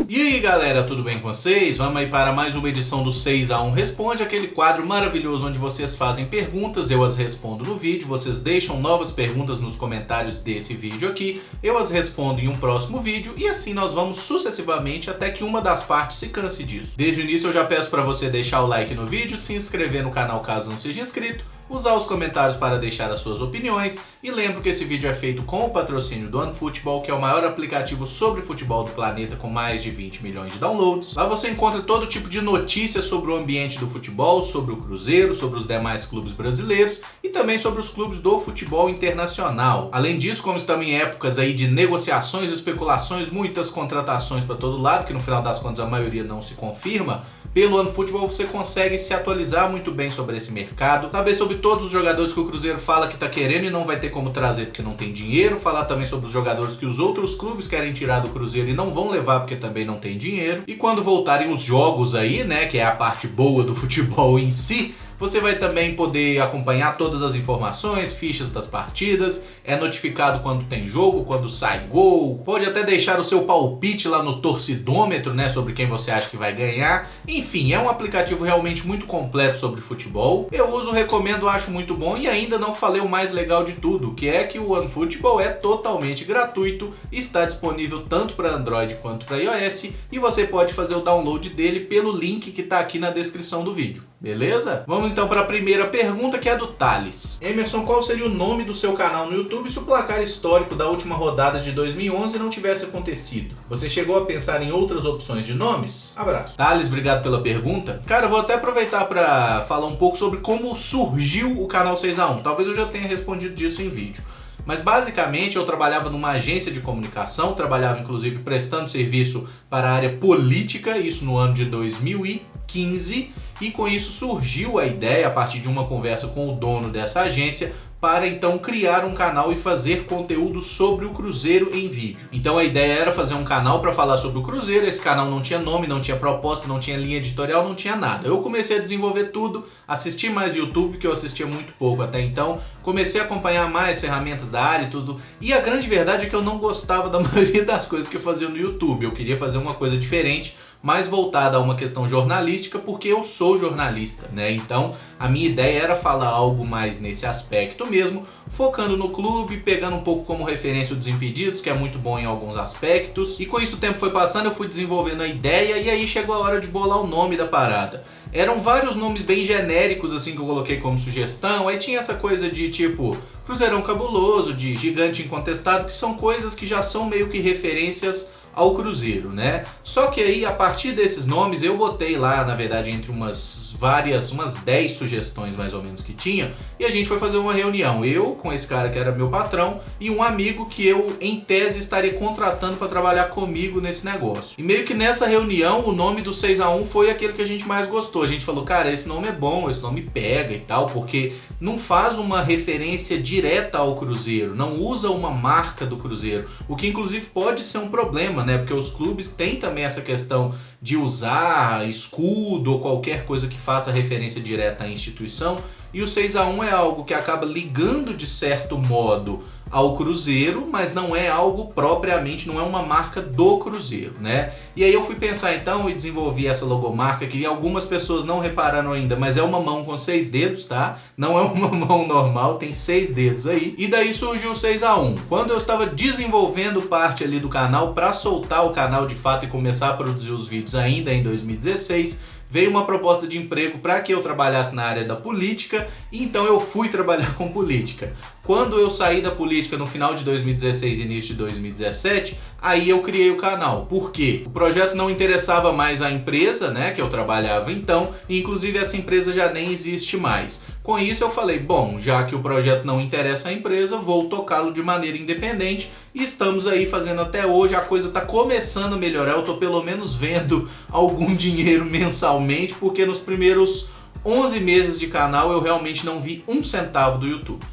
E aí galera, tudo bem com vocês? Vamos aí para mais uma edição do 6x1 Responde, aquele quadro maravilhoso onde vocês fazem perguntas, eu as respondo no vídeo, vocês deixam novas perguntas nos comentários desse vídeo aqui, eu as respondo em um próximo vídeo e assim nós vamos sucessivamente até que uma das partes se canse disso. Desde o início eu já peço para você deixar o like no vídeo, se inscrever no canal caso não seja inscrito, usar os comentários para deixar as suas opiniões e lembro que esse vídeo é feito com o patrocínio do OneFootball, que é o maior aplicativo sobre futebol do planeta com mais de 20 milhões de downloads. Lá você encontra todo tipo de notícias sobre o ambiente do futebol, sobre o Cruzeiro, sobre os demais clubes brasileiros e também sobre os clubes do futebol internacional. Além disso, como estamos em épocas aí de negociações, especulações, muitas contratações para todo lado, que no final das contas a maioria não se confirma, pelo OneFootball você consegue se atualizar muito bem sobre esse mercado, saber sobre todos os jogadores que o Cruzeiro fala que está querendo e não vai ter como trazer porque não tem dinheiro, falar também sobre os jogadores que os outros clubes querem tirar do Cruzeiro e não vão levar porque também não tem dinheiro. E quando voltarem os jogos aí, né, que é a parte boa do futebol em si, você vai também poder acompanhar todas as informações, fichas das partidas, é notificado quando tem jogo, quando sai gol, pode até deixar o seu palpite lá no torcidômetro, né, sobre quem você acha que vai ganhar. Enfim, é um aplicativo realmente muito completo sobre futebol. Eu uso, recomendo, acho muito bom e ainda não falei o mais legal de tudo, que é que o OneFootball é totalmente gratuito, está disponível tanto para Android quanto para iOS e você pode fazer o download dele pelo link que está aqui na descrição do vídeo. Beleza? Vamos então para a primeira pergunta, que é do Thales. Emerson, qual seria o nome do seu canal no YouTube se o placar histórico da última rodada de 2011 não tivesse acontecido? Você chegou a pensar em outras opções de nomes? Abraço. Thales, obrigado pela pergunta. Cara, eu vou até aproveitar para falar um pouco sobre como surgiu o canal 6x1. Talvez eu já tenha respondido disso em vídeo. Mas basicamente eu trabalhava numa agência de comunicação, trabalhava inclusive prestando serviço para a área política, isso no ano de 2015, e com isso surgiu a ideia, a partir de uma conversa com o dono dessa agência, para então criar um canal e fazer conteúdo sobre o Cruzeiro em vídeo. Então a ideia era fazer um canal para falar sobre o Cruzeiro, esse canal não tinha nome, não tinha proposta, não tinha linha editorial, não tinha nada. Eu comecei a desenvolver tudo, assisti mais YouTube, que eu assistia muito pouco até então, comecei a acompanhar mais ferramentas da área e tudo, e a grande verdade é que eu não gostava da maioria das coisas que eu fazia no YouTube, eu queria fazer uma coisa diferente, mais voltada a uma questão jornalística, porque eu sou jornalista, né? Então a minha ideia era falar algo mais nesse aspecto mesmo, focando no clube, pegando um pouco como referência o Desimpedidos, que é muito bom em alguns aspectos, e com isso o tempo foi passando, eu fui desenvolvendo a ideia e aí chegou a hora de bolar o nome da parada. Eram vários nomes bem genéricos assim que eu coloquei como sugestão, aí tinha essa coisa de tipo Cruzeirão Cabuloso, de Gigante Incontestado, que são coisas que já são meio que referências ao Cruzeiro, né? Só que aí, a partir desses nomes, eu botei lá, na verdade, entre umas 10 sugestões mais ou menos que tinha, e a gente foi fazer uma reunião, eu com esse cara que era meu patrão e um amigo que eu, em tese, estaria contratando para trabalhar comigo nesse negócio. E meio que nessa reunião, o nome do 6x1 foi aquele que a gente mais gostou. A gente falou, cara, esse nome é bom, esse nome pega e tal, porque não faz uma referência direta ao Cruzeiro, não usa uma marca do Cruzeiro, o que inclusive pode ser um problema, né? Porque os clubes têm também essa questão de usar escudo ou qualquer coisa que faça referência direta à instituição, e o 6x1 é algo que acaba ligando de certo modo ao Cruzeiro, mas não é algo propriamente, não é uma marca do Cruzeiro, né? E aí eu fui pensar então e desenvolvi essa logomarca que algumas pessoas não repararam ainda, mas é uma mão com 6 dedos, tá? Não é uma mão normal, tem 6 dedos aí. E daí surgiu o 6x1. Quando eu estava desenvolvendo parte ali do canal para soltar o canal de fato e começar a produzir os vídeos ainda em 2016, veio uma proposta de emprego para que eu trabalhasse na área da política, e então eu fui trabalhar com política. Quando eu saí da política no final de 2016 e início de 2017, aí eu criei o canal. Por quê? O projeto não interessava mais à empresa, né, que eu trabalhava então, e inclusive essa empresa já nem existe mais. Com isso eu falei, bom, já que o projeto não interessa à empresa, vou tocá-lo de maneira independente e estamos aí fazendo até hoje, a coisa está começando a melhorar, eu estou pelo menos vendo algum dinheiro mensalmente, porque nos primeiros 11 meses de canal eu realmente não vi um centavo do YouTube.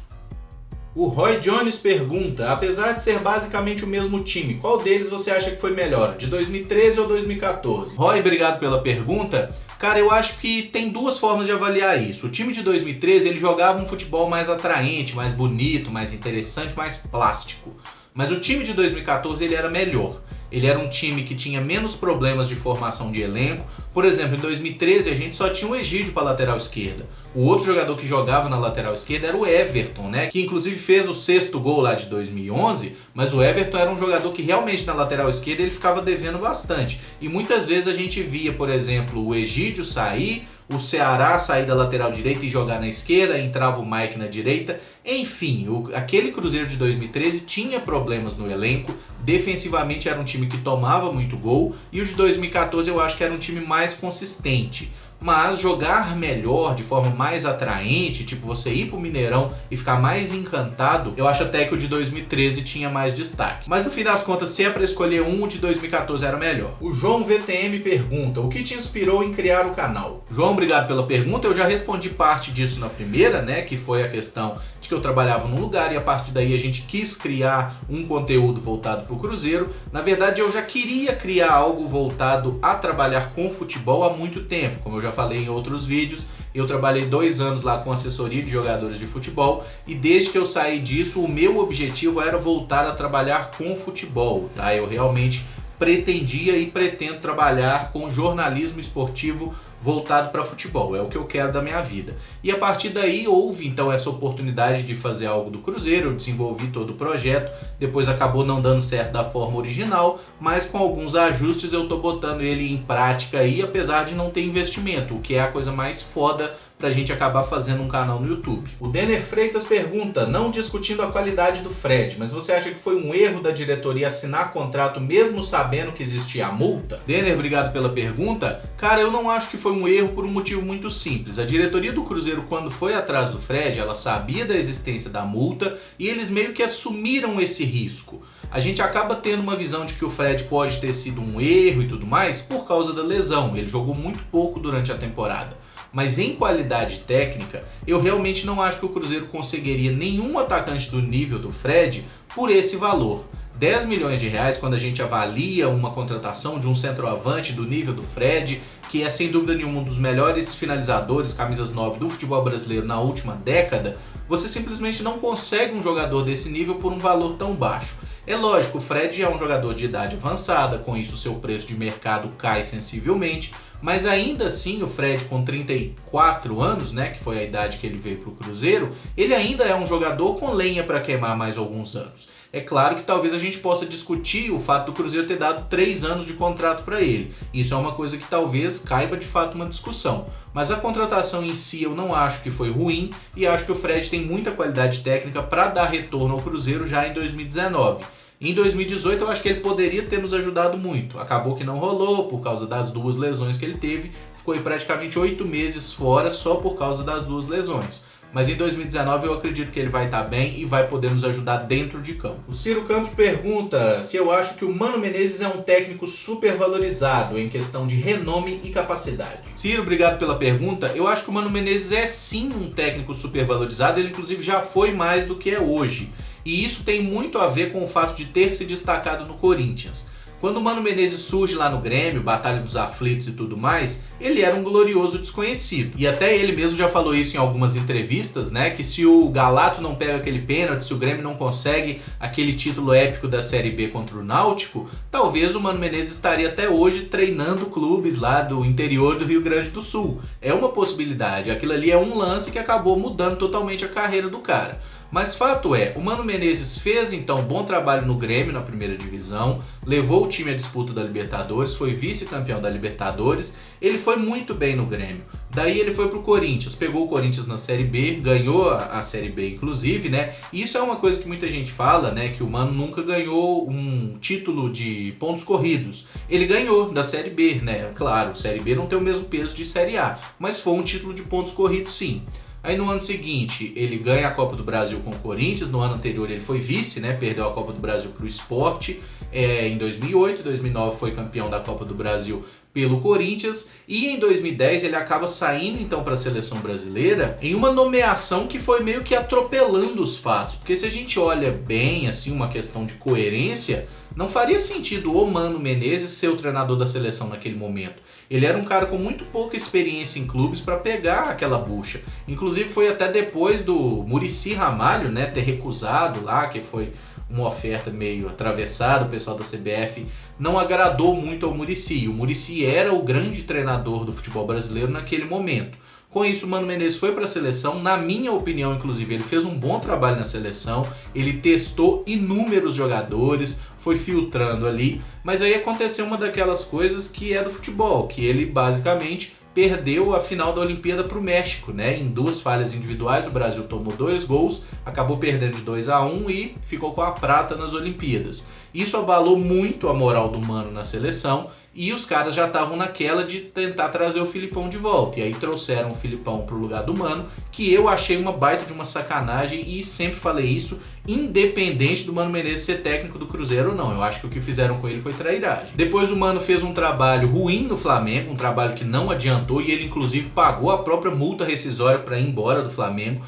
O Roy Jones pergunta, apesar de ser basicamente o mesmo time, qual deles você acha que foi melhor, de 2013 ou 2014? Roy, obrigado pela pergunta. Cara, eu acho que tem duas formas de avaliar isso. O time de 2013, ele jogava um futebol mais atraente, mais bonito, mais interessante, mais plástico. Mas o time de 2014, ele era melhor. Ele era um time que tinha menos problemas de formação de elenco. Por exemplo, em 2013 a gente só tinha o Egídio para lateral esquerda. O outro jogador que jogava na lateral esquerda era o Everton, né? Que inclusive fez o 6º gol lá de 2011, mas o Everton era um jogador que realmente na lateral esquerda ele ficava devendo bastante. E muitas vezes a gente via, por exemplo, o Egídio sair, o Ceará sair da lateral direita e jogar na esquerda, entrava o Mike na direita. Enfim, aquele Cruzeiro de 2013 tinha problemas no elenco, defensivamente era um time que tomava muito gol, e o de 2014 eu acho que era um time mais consistente. Mas jogar melhor, de forma mais atraente, tipo você ir pro Mineirão e ficar mais encantado, eu acho até que o de 2013 tinha mais destaque. Mas no fim das contas, se é para escolher um, o de 2014 era melhor. O João VTM pergunta: o que te inspirou em criar o canal? João, obrigado pela pergunta. Eu já respondi parte disso na primeira, né, que foi a questão de que eu trabalhava num lugar e a partir daí a gente quis criar um conteúdo voltado pro Cruzeiro. Na verdade, eu já queria criar algo voltado a trabalhar com futebol há muito tempo, como eu já falei em outros vídeos. Eu trabalhei 2 anos lá com assessoria de jogadores de futebol e desde que eu saí disso, o meu objetivo era voltar a trabalhar com futebol, tá? Eu realmente pretendia e pretendo trabalhar com jornalismo esportivo voltado para futebol, é o que eu quero da minha vida. E a partir daí houve então essa oportunidade de fazer algo do Cruzeiro, eu desenvolvi todo o projeto, depois acabou não dando certo da forma original, mas com alguns ajustes eu tô botando ele em prática aí, apesar de não ter investimento, o que é a coisa mais foda pra gente acabar fazendo um canal no YouTube. O Denner Freitas pergunta: não discutindo a qualidade do Fred, mas você acha que foi um erro da diretoria assinar contrato mesmo sabendo que existia a multa? Denner, obrigado pela pergunta. Cara, eu não acho que foi um erro por um motivo muito simples. A diretoria do Cruzeiro, quando foi atrás do Fred, ela sabia da existência da multa e eles meio que assumiram esse risco. A gente acaba tendo uma visão de que o Fred pode ter sido um erro e tudo mais por causa da lesão. Ele jogou muito pouco durante a temporada. Mas em qualidade técnica, eu realmente não acho que o Cruzeiro conseguiria nenhum atacante do nível do Fred por esse valor. 10 milhões de reais, quando a gente avalia uma contratação de um centroavante do nível do Fred, que é sem dúvida nenhuma um dos melhores finalizadores, camisas 9 do futebol brasileiro na última década, você simplesmente não consegue um jogador desse nível por um valor tão baixo. É lógico, o Fred é um jogador de idade avançada, com isso o seu preço de mercado cai sensivelmente, mas ainda assim o Fred com 34 anos, né, que foi a idade que ele veio para o Cruzeiro, ele ainda é um jogador com lenha para queimar mais alguns anos. É claro que talvez a gente possa discutir o fato do Cruzeiro ter dado 3 anos de contrato para ele. Isso é uma coisa que talvez caiba de fato uma discussão. Mas a contratação em si eu não acho que foi ruim e acho que o Fred tem muita qualidade técnica para dar retorno ao Cruzeiro já em 2019. Em 2018 eu acho que ele poderia ter nos ajudado muito. Acabou que não rolou por causa das 2 lesões que ele teve. Ficou aí praticamente 8 meses fora só por causa das 2 lesões. Mas em 2019 eu acredito que ele vai estar bem e vai poder nos ajudar dentro de campo. O Ciro Campos pergunta se eu acho que o Mano Menezes é um técnico super valorizado em questão de renome e capacidade. Ciro, obrigado pela pergunta. Eu acho que o Mano Menezes é sim um técnico super valorizado, ele inclusive já foi mais do que é hoje. E isso tem muito a ver com o fato de ter se destacado no Corinthians. Quando o Mano Menezes surge lá no Grêmio, Batalha dos Aflitos e tudo mais, ele era um glorioso desconhecido. E até ele mesmo já falou isso em algumas entrevistas, né? Que se o Galato não pega aquele pênalti, se o Grêmio não consegue aquele título épico da Série B contra o Náutico, talvez o Mano Menezes estaria até hoje treinando clubes lá do interior do Rio Grande do Sul. É uma possibilidade, aquilo ali é um lance que acabou mudando totalmente a carreira do cara. Mas fato é, o Mano Menezes fez então um bom trabalho no Grêmio na primeira divisão, levou o time à disputa da Libertadores, foi vice-campeão da Libertadores, ele foi muito bem no Grêmio. Daí ele foi pro Corinthians, pegou o Corinthians na Série B, ganhou a Série B inclusive, né? E isso é uma coisa que muita gente fala, né? Que o Mano nunca ganhou um título de pontos corridos. Ele ganhou da Série B, né? Claro, Série B não tem o mesmo peso de Série A, mas foi um título de pontos corridos sim. Aí no ano seguinte ele ganha a Copa do Brasil com o Corinthians, no ano anterior ele foi vice, né? Perdeu a Copa do Brasil para o Sport em 2008, 2009 foi campeão da Copa do Brasil pelo Corinthians e em 2010 ele acaba saindo então para a seleção brasileira em uma nomeação que foi meio que atropelando os fatos, porque se a gente olha bem assim uma questão de coerência, não faria sentido o Mano Menezes ser o treinador da seleção naquele momento. Ele era um cara com muito pouca experiência em clubes para pegar aquela bucha. Inclusive foi até depois do Muricy Ramalho, né, ter recusado lá, que foi uma oferta meio atravessada, o pessoal da CBF não agradou muito ao Muricy. O Muricy era o grande treinador do futebol brasileiro naquele momento. Com isso, o Mano Menezes foi para a seleção. Na minha opinião, inclusive, ele fez um bom trabalho na seleção. Ele testou inúmeros jogadores, foi filtrando ali. Mas aí aconteceu uma daquelas coisas que é do futebol, que ele basicamente perdeu a final da Olimpíada para o México, né? Em 2 falhas individuais, o Brasil tomou 2 gols, acabou perdendo de 2-1 e ficou com a prata nas Olimpíadas. Isso abalou muito a moral do Mano na seleção. E os caras já estavam naquela de tentar trazer o Filipão de volta. E aí trouxeram o Filipão pro lugar do Mano, que eu achei uma baita de uma sacanagem e sempre falei isso, independente do Mano Menezes ser técnico do Cruzeiro ou não. Eu acho que o que fizeram com ele foi trairagem. Depois o Mano fez um trabalho ruim no Flamengo, um trabalho que não adiantou, e ele inclusive pagou a própria multa rescisória para ir embora do Flamengo.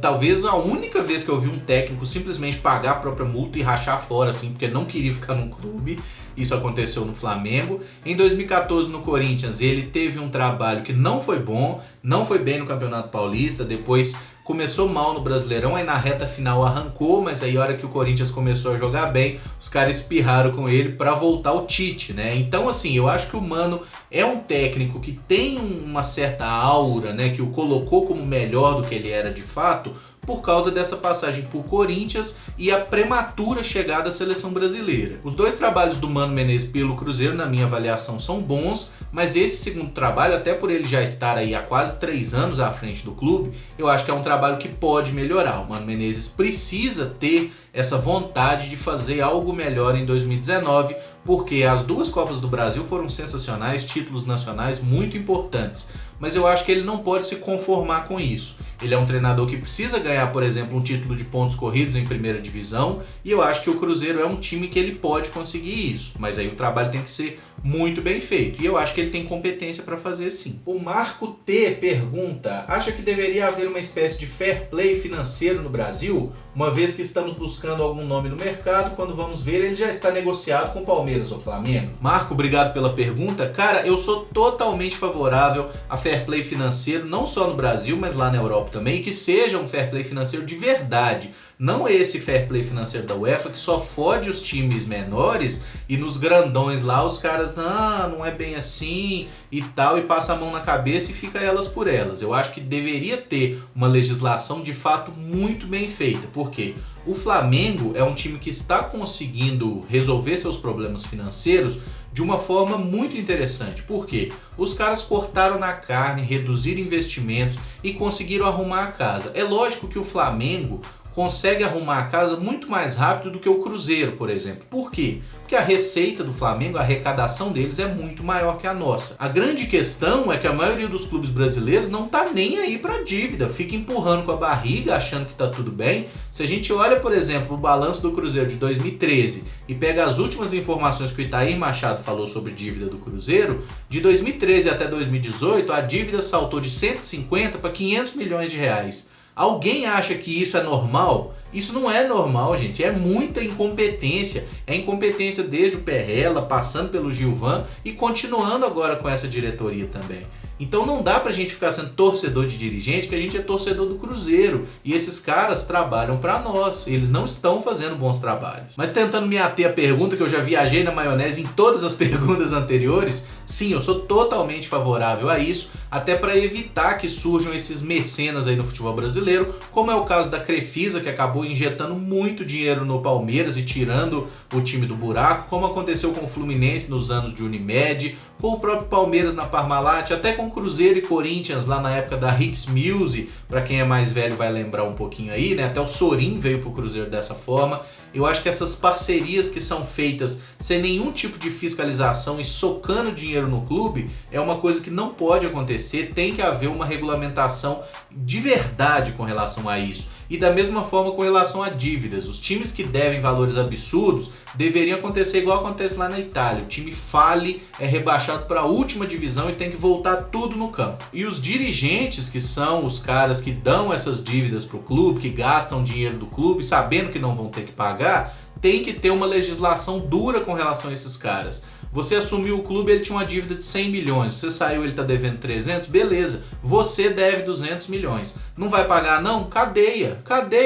Talvez a única vez que eu vi um técnico simplesmente pagar a própria multa e rachar fora, assim, porque não queria ficar no clube. Isso aconteceu no Flamengo. Em 2014 no Corinthians ele teve um trabalho que não foi bom, não foi bem no Campeonato Paulista, depois começou mal no Brasileirão, aí na reta final arrancou, mas aí a hora que o Corinthians começou a jogar bem, os caras espirraram com ele para voltar o Tite, né? Então assim, eu acho que o Mano é um técnico que tem uma certa aura, né, que o colocou como melhor do que ele era de fato, por causa dessa passagem por Corinthians e a prematura chegada à seleção brasileira. Os 2 trabalhos do Mano Menezes pelo Cruzeiro, na minha avaliação, são bons, mas esse segundo trabalho, até por ele já estar aí há quase 3 anos à frente do clube, eu acho que é um trabalho que pode melhorar. O Mano Menezes precisa ter essa vontade de fazer algo melhor em 2019, porque as 2 Copas do Brasil foram sensacionais, títulos nacionais muito importantes, mas eu acho que ele não pode se conformar com isso. Ele é um treinador que precisa ganhar, por exemplo, um título de pontos corridos em primeira divisão, e eu acho que o Cruzeiro é um time que ele pode conseguir isso, mas aí o trabalho tem que ser muito bem feito, e eu acho que ele tem competência para fazer sim. O Marco T pergunta: acha que deveria haver uma espécie de fair play financeiro no Brasil, uma vez que estamos buscando algum nome no mercado, quando vamos ver ele já está negociado com o Palmeiras ou Flamengo? Marco, obrigado pela pergunta. Cara, eu sou totalmente favorável a fair play financeiro, não só no Brasil, mas lá na Europa também, que seja um fair play financeiro de verdade. Não esse fair play financeiro da UEFA que só fode os times menores e nos grandões lá os caras, não é bem assim e tal, e passa a mão na cabeça e fica elas por elas. Eu acho que deveria ter uma legislação de fato muito bem feita, porque o Flamengo é um time que está conseguindo resolver seus problemas financeiros de uma forma muito interessante, porque os caras cortaram na carne, reduziram investimentos e conseguiram arrumar a casa. É lógico que o Flamengo consegue arrumar a casa muito mais rápido do que o Cruzeiro, por exemplo. Por quê? Porque a receita do Flamengo, a arrecadação deles é muito maior que a nossa. A grande questão é que a maioria dos clubes brasileiros não tá nem aí para dívida, fica empurrando com a barriga, achando que tá tudo bem. Se a gente olha, por exemplo, o balanço do Cruzeiro de 2013 e pega as últimas informações que o Itair Machado falou sobre dívida do Cruzeiro, de 2013 até 2018, a dívida saltou de 150 para 500 milhões de reais. Alguém acha que isso é normal? Isso não é normal, gente. É muita incompetência. É incompetência desde o Perrella, passando pelo Gilvan e continuando agora com essa diretoria também. Então não dá pra gente ficar sendo torcedor de dirigente, que a gente é torcedor do Cruzeiro. E esses caras trabalham pra nós. Eles não estão fazendo bons trabalhos. Mas tentando me ater à pergunta, que eu já viajei na maionese em todas as perguntas anteriores, sim, eu sou totalmente favorável a isso, até para evitar que surjam esses mecenas aí no futebol brasileiro, como é o caso da Crefisa, que acabou injetando muito dinheiro no Palmeiras e tirando o time do buraco, como aconteceu com o Fluminense nos anos de Unimed, com o próprio Palmeiras na Parmalat, até com Cruzeiro e Corinthians lá na época da Hicks Mills, para quem é mais velho vai lembrar um pouquinho aí, né? Até o Sorin veio pro Cruzeiro dessa forma. Eu acho que essas parcerias que são feitas sem nenhum tipo de fiscalização e socando dinheiro no clube é uma coisa que não pode acontecer, tem que haver uma regulamentação de verdade com relação a isso. E da mesma forma com relação a dívidas, os times que devem valores absurdos deveriam acontecer igual acontece lá na Itália. O time fale, é rebaixado para a última divisão e tem que voltar tudo no campo. E os dirigentes, que são os caras que dão essas dívidas para o clube, que gastam dinheiro do clube, sabendo que não vão ter que pagar, tem que ter uma legislação dura com relação a esses caras. Você assumiu o clube, ele tinha uma dívida de 100 milhões, você saiu, ele está devendo 300, beleza, você deve 200 milhões. Não vai pagar não? Cadeia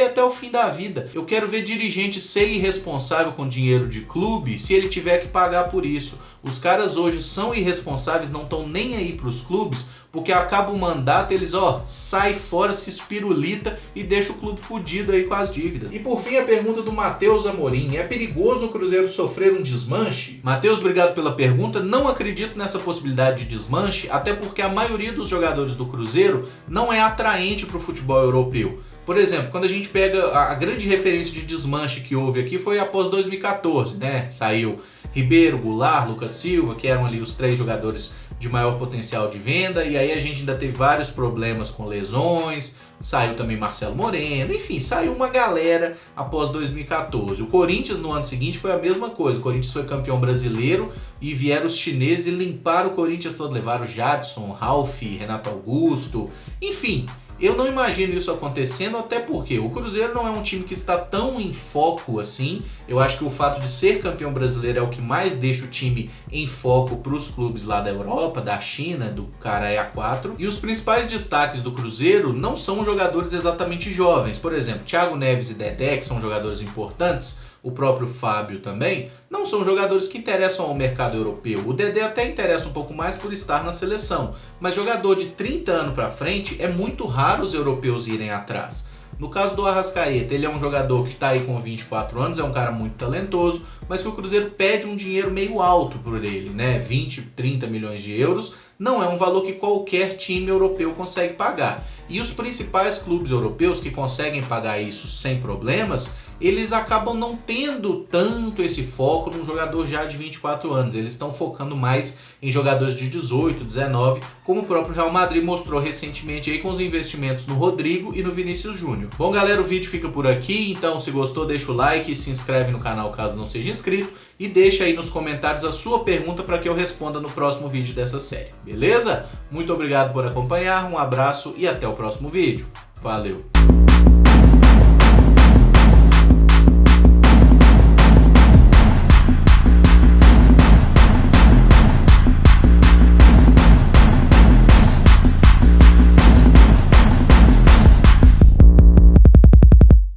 até o fim da vida. Eu quero ver dirigente ser irresponsável com dinheiro de clube se ele tiver que pagar por isso. Os caras hoje são irresponsáveis, não estão nem aí para os clubes, porque acaba o mandato, eles sai fora, se espirulita e deixa o clube fudido aí com as dívidas. E por fim a pergunta do Matheus Amorim: é perigoso o Cruzeiro sofrer um desmanche? Matheus, obrigado pela pergunta. Não acredito nessa possibilidade de desmanche, até porque a maioria dos jogadores do Cruzeiro não é atraente para o futebol europeu. Por exemplo, quando a gente pega a grande referência de desmanche que houve aqui foi após 2014, né? Saiu Ribeiro, Goulart, Lucas Silva, que eram ali os 3 jogadores de maior potencial de venda, e aí a gente ainda teve vários problemas com lesões, saiu também Marcelo Moreno, enfim, saiu uma galera após 2014. O Corinthians no ano seguinte foi a mesma coisa, o Corinthians foi campeão brasileiro e vieram os chineses e limparam o Corinthians todo, levaram Jadson, Ralf, Renato Augusto, enfim. Eu não imagino isso acontecendo, até porque o Cruzeiro não é um time que está tão em foco assim. Eu acho que o fato de ser campeão brasileiro é o que mais deixa o time em foco para os clubes lá da Europa, da China, do Caralho A4. E os principais destaques do Cruzeiro não são jogadores exatamente jovens. Por exemplo, Thiago Neves e Dedé, que são jogadores importantes, o próprio Fábio também, não são jogadores que interessam ao mercado europeu. O Dedé até interessa um pouco mais por estar na seleção, mas jogador de 30 anos para frente é muito raro os europeus irem atrás. No caso do Arrascaeta, ele é um jogador que está aí com 24 anos, é um cara muito talentoso, mas que o Cruzeiro pede um dinheiro meio alto por ele, né? 20, 30 milhões de euros, não é um valor que qualquer time europeu consegue pagar. E os principais clubes europeus que conseguem pagar isso sem problemas, eles acabam não tendo tanto esse foco num jogador já de 24 anos. Eles estão focando mais em jogadores de 18, 19, como o próprio Real Madrid mostrou recentemente aí com os investimentos no Rodrigo e no Vinícius Júnior. Bom, galera, o vídeo fica por aqui, então se gostou, deixa o like, se inscreve no canal caso não seja inscrito e deixa aí nos comentários a sua pergunta para que eu responda no próximo vídeo dessa série, beleza? Muito obrigado por acompanhar, um abraço e até o próximo vídeo. Valeu!